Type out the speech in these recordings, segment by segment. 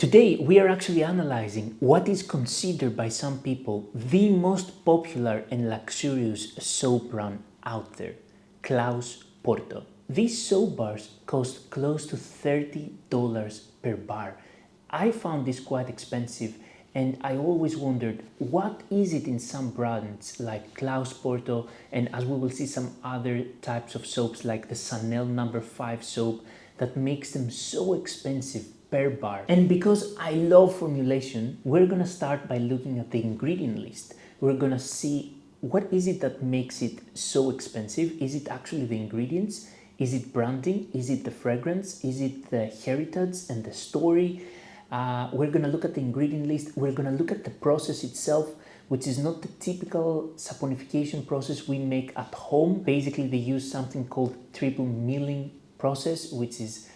Today, we are actually analyzing what is considered by some people the most popular and luxurious soap brand out there, Claus Porto. These soap bars cost close to $30 per bar. I found this quite expensive, and I always wondered what is it in some brands like Claus Porto, and as we will see some other types of soaps like the Chanel No. 5 soap, that makes them so expensive per bar. And because I love formulation, we're gonna start by looking at the ingredient list. We're gonna see what is it that makes it so expensive. Is it actually the ingredients? Is it branding? Is it the fragrance? Is it the heritage and the story? We're gonna look at the ingredient list. We're gonna look at the process itself, which is not the typical saponification process we make at home. Basically, they use something called triple milling process, which is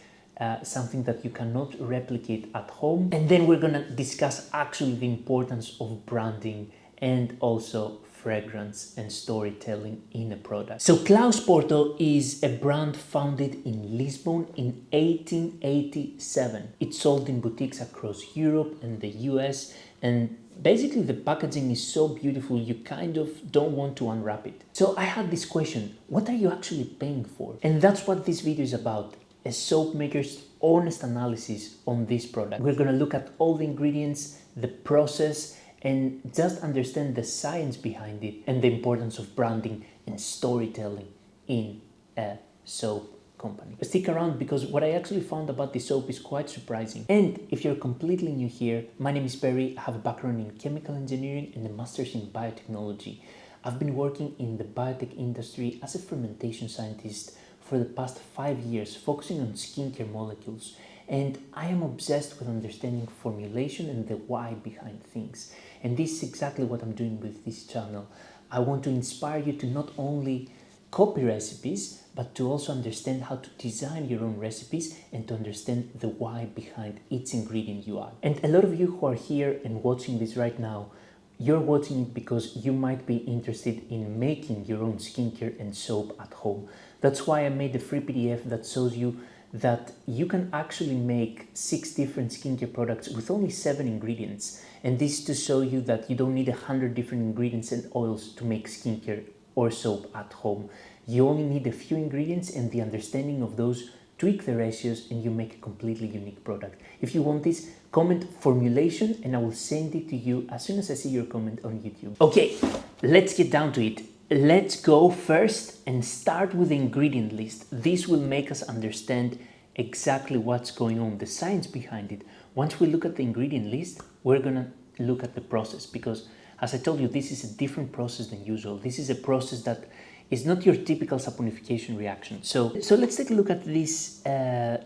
something that you cannot replicate at home. And then we're gonna discuss actually the importance of branding and also fragrance and storytelling in a product. So Claus Porto is a brand founded in Lisbon in 1887. It's sold in boutiques across Europe and the US, and basically the packaging is so beautiful you kind of don't want to unwrap it. So I had this question, what are you actually paying for? And that's what this video is about, a soap maker's honest analysis on this product. We're gonna look at all the ingredients, the process, and just understand the science behind it and the importance of branding and storytelling in a soap company. Stick around because what I actually found about this soap is quite surprising. And if you're completely new here, my name is Perry. I have a background in chemical engineering and a master's in biotechnology. I've been working in the biotech industry as a fermentation scientist for the past 5 years, focusing on skincare molecules. And I am obsessed with understanding formulation and the why behind things. And this is exactly what I'm doing with this channel. I want to inspire you to not only copy recipes, but to also understand how to design your own recipes and to understand the why behind each ingredient you add. And a lot of you who are here and watching this right now, you're watching it because you might be interested in making your own skincare and soap at home. That's why I made a free PDF that shows you that you can actually make 6 different skincare products with only 7 ingredients. And this is to show you that you don't need 100 different ingredients and oils to make skincare or soap at home. You only need a few ingredients and the understanding of those, tweak the ratios, and you make a completely unique product. If you want this, comment formulation and I will send it to you as soon as I see your comment on YouTube. Okay, let's get down to it. Let's go first and start with the ingredient list. This will make us understand exactly what's going on, the science behind it. Once we look at the ingredient list, we're gonna look at the process because, as I told you, this is a different process than usual. This is a process that is not your typical saponification reaction. So let's take a look at this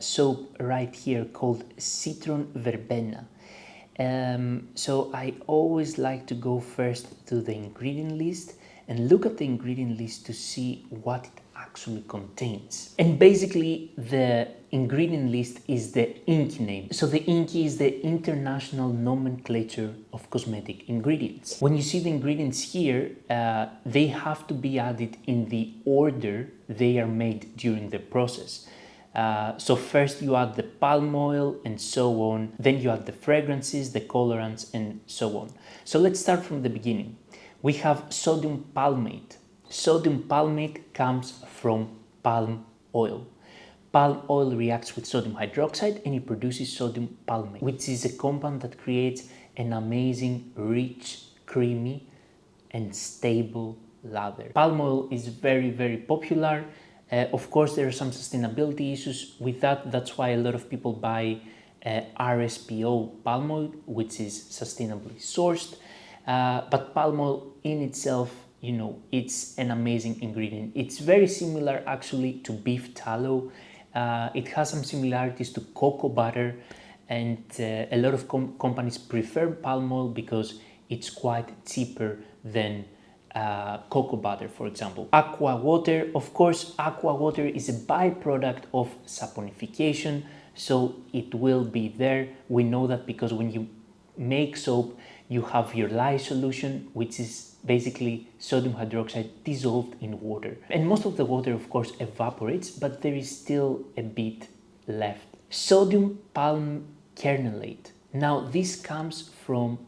soap right here called Citron Verbena. So I always like to go first to the ingredient list and look at the ingredient list to see what it actually contains. And basically the ingredient list is the INCI name. So the INCI is the International Nomenclature of Cosmetic Ingredients. When you see the ingredients here, they have to be added in the order they are made during the process. So first you add the palm oil and so on, then you add the fragrances, the colorants, and so on. So let's start from the beginning. We have sodium palmate. Sodium palmate comes from palm oil. Palm oil reacts with sodium hydroxide and it produces sodium palmate, which is a compound that creates an amazing, rich, creamy, and stable lather. Palm oil is very, very popular. Of course, there are some sustainability issues with that. That's why a lot of people buy RSPO palm oil, which is sustainably sourced. But palm oil in itself, you know, it's an amazing ingredient. It's very similar actually to beef tallow. It has some similarities to cocoa butter, and a lot of companies prefer palm oil because it's quite cheaper than cocoa butter, for example. Aqua water, of course, aqua water is a byproduct of saponification, so it will be there. We know that because when you make soap, you have your lye solution, which is basically sodium hydroxide dissolved in water. And most of the water, of course, evaporates, but there is still a bit left. Sodium palm kernelate. Now this comes from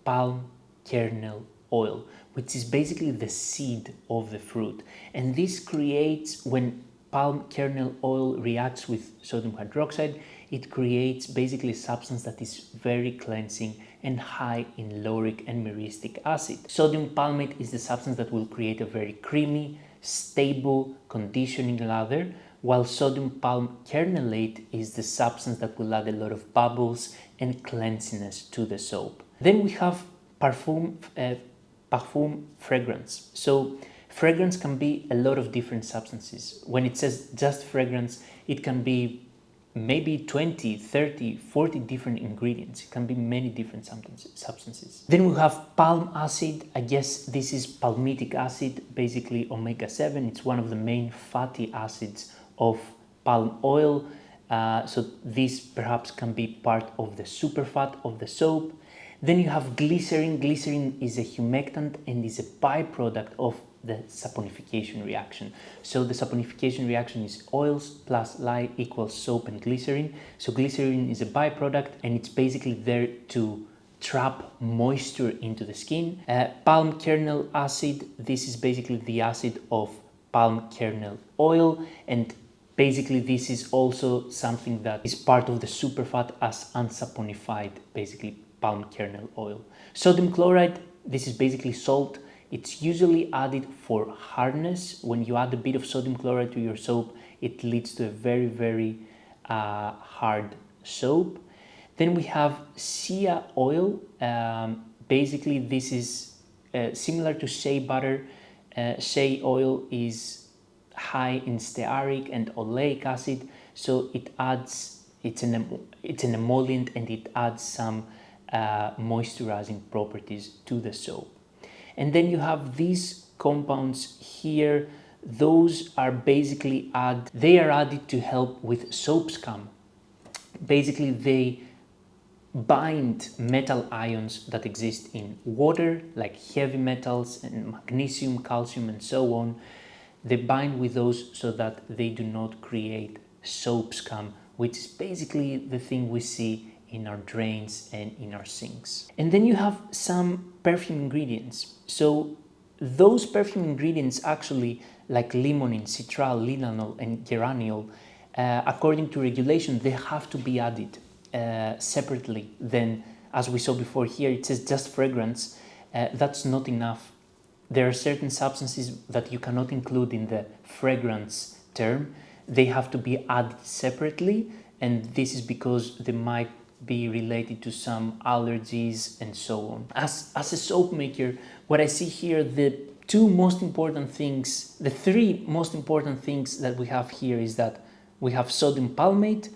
palm kernel oil, which is basically the seed of the fruit, and this creates, when palm kernel oil reacts with sodium hydroxide, it creates basically a substance that is very cleansing and high in lauric and myristic acid. Sodium palmate is the substance that will create a very creamy, stable conditioning lather, while sodium palm kernelate is the substance that will add a lot of bubbles and cleansiness to the soap. Then we have parfum fragrance. So fragrance can be a lot of different substances. When it says just fragrance, it can be maybe 20, 30, 40 different ingredients. It can be many different substances. Then we have palm acid. I guess this is palmitic acid, basically omega-7. It's one of the main fatty acids of palm oil. So this perhaps can be part of the superfat of the soap. Then you have glycerin. Glycerin is a humectant and is a byproduct of the saponification reaction. So the saponification reaction is oils plus lye equals soap and glycerin. So glycerin is a byproduct and it's basically there to trap moisture into the skin. Palm kernel acid, this is basically the acid of palm kernel oil, and basically this is also something that is part of the superfat as unsaponified, basically palm kernel oil. Sodium chloride, this is basically salt. It's usually added for hardness. When you add a bit of sodium chloride to your soap, it leads to a very, very hard soap. Then we have shea oil. Basically, this is similar to shea butter. Shea oil is high in stearic and oleic acid, so it adds, it's an emollient, and it adds some moisturizing properties to the soap. And then you have these compounds here. Those are basically added to help with soap scum. Basically, they bind metal ions that exist in water, like heavy metals and magnesium, calcium, and so on. They bind with those so that they do not create soap scum, which is basically the thing we see in our drains and in our sinks. And then you have some perfume ingredients. So those perfume ingredients actually, like limonene, citral, linalool, and geraniol, according to regulation, they have to be added separately. Then, as we saw before here, it says just fragrance. That's not enough. There are certain substances that you cannot include in the fragrance term. They have to be added separately, and this is because they might be related to some allergies and so on. As a soap maker, what I see here, the three most important things that we have here is that we have sodium palmate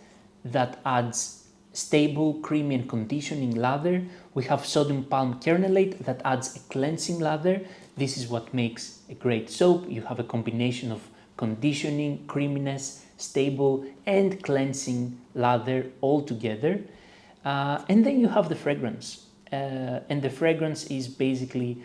that adds stable, creamy, and conditioning lather. We have sodium palm kernelate that adds a cleansing lather. This is what makes a great soap. You have a combination of conditioning, creaminess, stable, and cleansing lather all together. And then you have the fragrance. And the fragrance is basically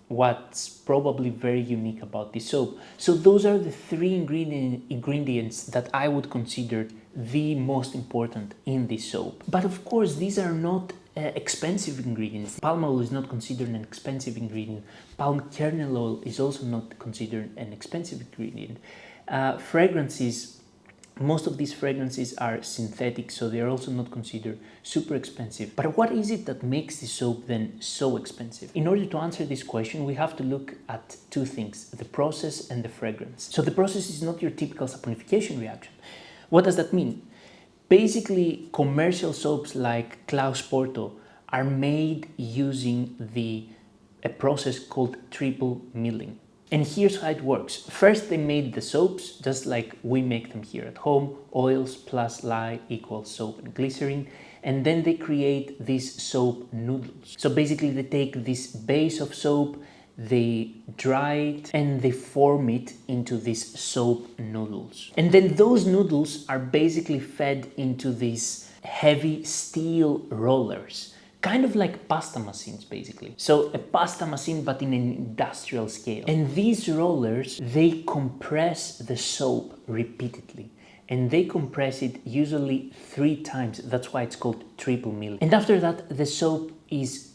what's probably very unique about this soap. So those are the three ingredients that I would consider the most important in this soap. But of course, these are not expensive ingredients. Palm oil is not considered an expensive ingredient. Palm kernel oil is also not considered an expensive ingredient. Fragrances, most of these fragrances are synthetic, so they are also not considered super expensive. But what is it that makes this soap then so expensive? In order to answer this question, we have to look at two things: the process and the fragrance. So the process is not your typical saponification reaction. What does that mean? Basically, commercial soaps like Claus Porto are made using a process called triple milling. And here's how it works. First, they made the soaps just like we make them here at home. Oils plus lye equals soap and glycerin. And then they create these soap noodles. So basically, they take this base of soap, they dry it, and they form it into these soap noodles. And then those noodles are basically fed into these heavy steel rollers, kind of like pasta machines, basically. So a pasta machine, but in an industrial scale. And these rollers, they compress the soap repeatedly. and they compress it usually 3 times. That's why it's called triple milling. And after that, the soap is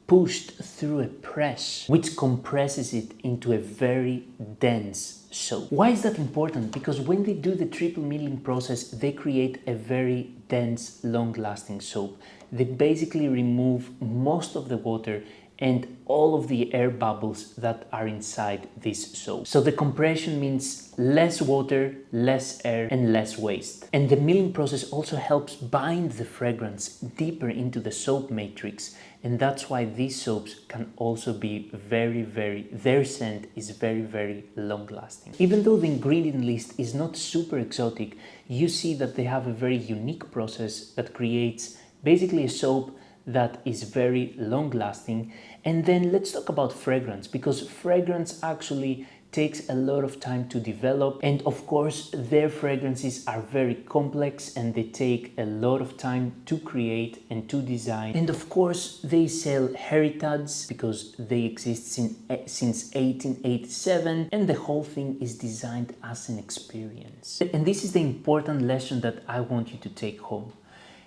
pushed through a press, which compresses it into a very dense soap. Why is that important? Because when they do the triple milling process, they create a very dense, long-lasting soap. They basically remove most of the water and all of the air bubbles that are inside this soap. So the compression means less water, less air, and less waste. And the milling process also helps bind the fragrance deeper into the soap matrix, and that's why these soaps can also be their scent is very long lasting. Even though the ingredient list is not super exotic, you see that they have a very unique process that creates basically a soap that is very long lasting. And then let's talk about fragrance, because fragrance actually takes a lot of time to develop, and of course their fragrances are very complex and they take a lot of time to create and to design. And of course they sell heritage because they exist since 1887, and the whole thing is designed as an experience. And this is the important lesson that I want you to take home,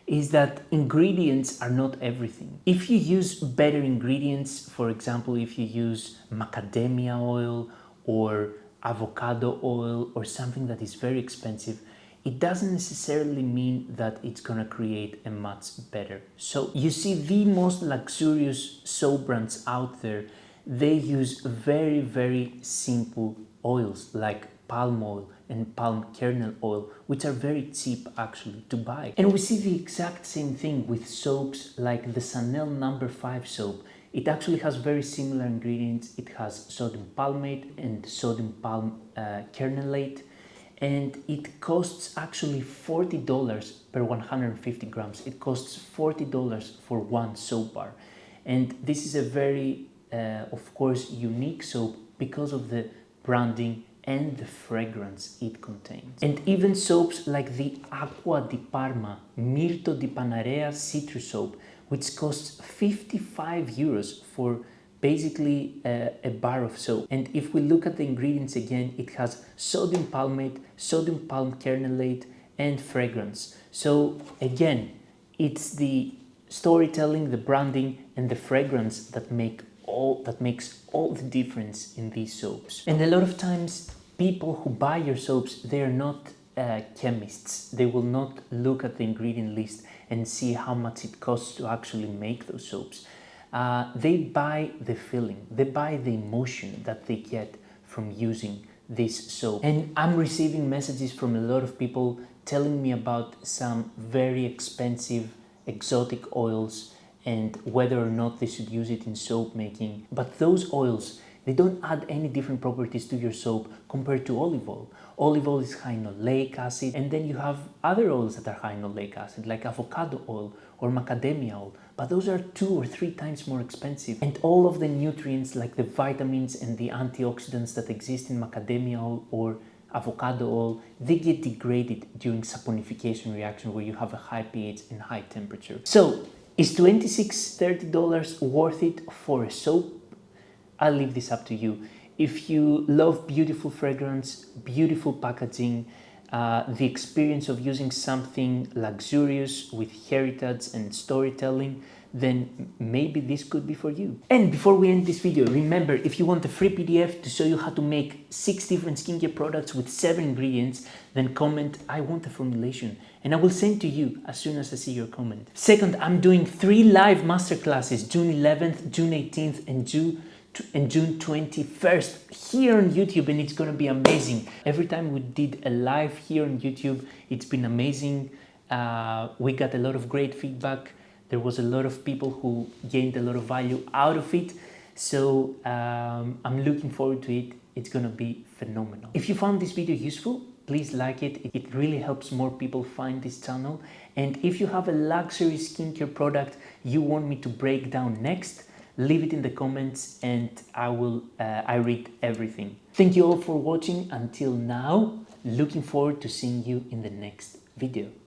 is that ingredients are not everything. If you use better ingredients, for example, if you use macadamia oil or avocado oil or something that is very expensive, it doesn't necessarily mean that it's gonna create a much better soap. You see, the most luxurious soap brands out there, they use very simple oils like palm oil and palm kernel oil, which are very cheap actually to buy. And we see the exact same thing with soaps like the Chanel No. 5 soap. It actually has very similar ingredients. It has sodium palmate and sodium palm kernelate, and it costs actually $40 per 150 grams. It costs $40 for one soap bar. And this is a very, of course, unique soap because of the branding and the fragrance it contains. And even soaps like the Acqua di Parma Mirto di Panarea citrus soap, which costs 55 euros for basically a bar of soap. And if we look at the ingredients again, it has sodium palmate, sodium palm kernelate, and fragrance. So again, it's the storytelling, the branding, and the fragrance that makes all the difference in these soaps. And a lot of times people who buy your soaps, they are not chemists. They will not look at the ingredient list and see how much it costs to actually make those soaps. They buy the feeling, they buy the emotion that they get from using this soap. And I'm receiving messages from a lot of people telling me about some very expensive exotic oils and whether or not they should use it in soap making. But those oils, they don't add any different properties to your soap compared to olive oil. Olive oil is high in oleic acid, and then you have other oils that are high in oleic acid, like avocado oil or macadamia oil, but those are 2 or 3 times more expensive. And all of the nutrients, like the vitamins and the antioxidants that exist in macadamia oil or avocado oil, they get degraded during saponification reaction, where you have a high pH and high temperature. So is $26-30 worth it for a soap? I'll leave this up to you. If you love beautiful fragrance, beautiful packaging, the experience of using something luxurious with heritage and storytelling, then maybe this could be for you. And before we end this video, remember, if you want a free PDF to show you how to make 6 different skincare products with 7 ingredients, then comment, "I want a formulation," and I will send to you as soon as I see your comment. Second, I'm doing 3 live masterclasses, June 11th, June 18th, and June 21st here on YouTube, and it's gonna be amazing. Every time we did a live here on YouTube, it's been amazing. We got a lot of great feedback. There was a lot of people who gained a lot of value out of it. So I'm looking forward to it. It's gonna be phenomenal. If you found this video useful, please like it. It really helps more people find this channel. And if you have a luxury skincare product you want me to break down next, leave it in the comments and I read everything. Thank you all for watching until now. Looking forward to seeing you in the next video.